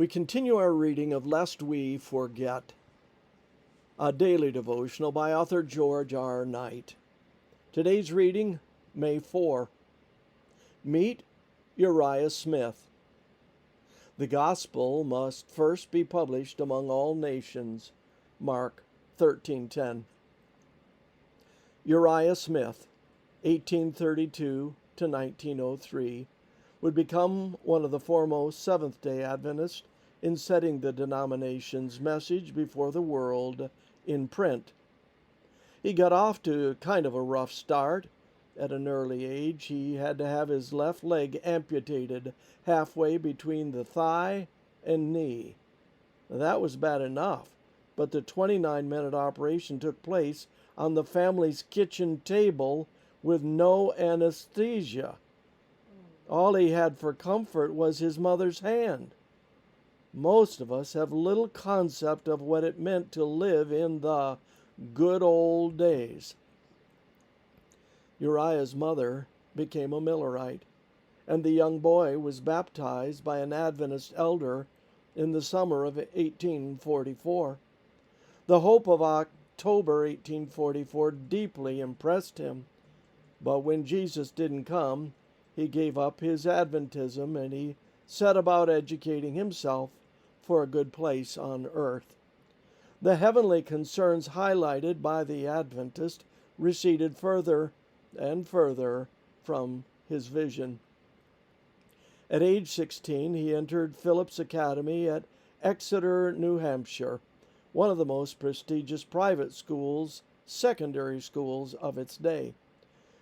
We continue our reading of Lest We Forget, a daily devotional by author George R. Knight. Today's reading, May 4. Meet Uriah Smith. The gospel must first be published among all nations. Mark 13:10. Uriah Smith, 1832 to 1903, would become one of the foremost Seventh-day Adventists in setting the denomination's message before the world in print. He got off to kind of a rough start. At an early age, he had to have his left leg amputated halfway between the thigh and knee. That was bad enough, but the 29-minute operation took place on the family's kitchen table with no anesthesia. All he had for comfort was his mother's hand. Most of us have little concept of what it meant to live in the good old days. Uriah's mother became a Millerite, and the young boy was baptized by an Adventist elder in the summer of 1844. The hope of October 1844 deeply impressed him, but when Jesus didn't come, he gave up his Adventism and he set about educating himself for a good place on earth. The heavenly concerns highlighted by the Adventist receded further and further from his vision. At age 16, he entered Phillips Academy at Exeter, New Hampshire, one of the most prestigious private schools, secondary schools of its day.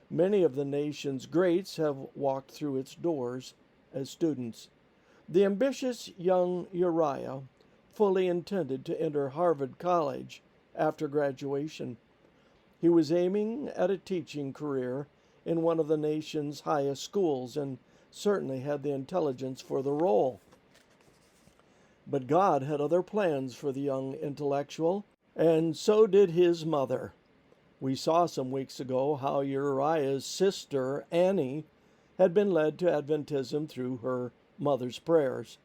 Many of the nation's greats have walked through its doors as students. The ambitious young Uriah fully intended to enter Harvard College after graduation. He was aiming at a teaching career in one of the nation's highest schools and certainly had the intelligence for the role. But God had other plans for the young intellectual, and so did his mother. We saw some weeks ago how Uriah's sister, Annie, had been led to Adventism through her mother's prayers,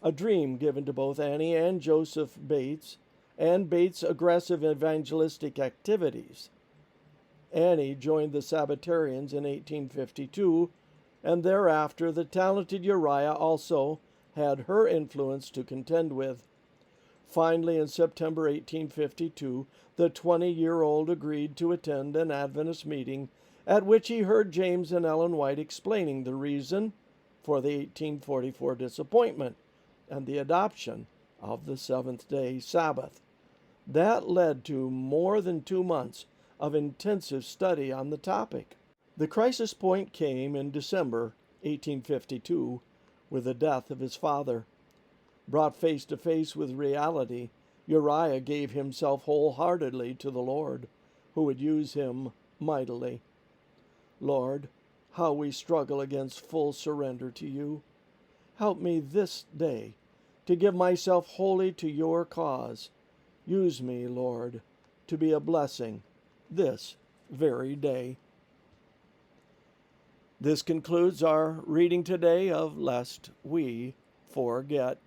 a dream given to both Annie and Joseph Bates, and Bates' aggressive evangelistic activities. Annie joined the Sabbatarians in 1852, and thereafter the talented Uriah also had her influence to contend with. Finally, in September 1852, the 20-year-old agreed to attend an Adventist meeting at which he heard James and Ellen White explaining the reason for the 1844 disappointment and the adoption of the seventh-day Sabbath. That led to more than 2 months of intensive study on the topic. The crisis point came in December 1852 with the death of his father. Brought face to face with reality, Uriah gave himself wholeheartedly to the Lord, who would use him mightily. Lord, how we struggle against full surrender to you. Help me this day to give myself wholly to your cause. Use me, Lord, to be a blessing this very day. This concludes our reading today of Lest We Forget.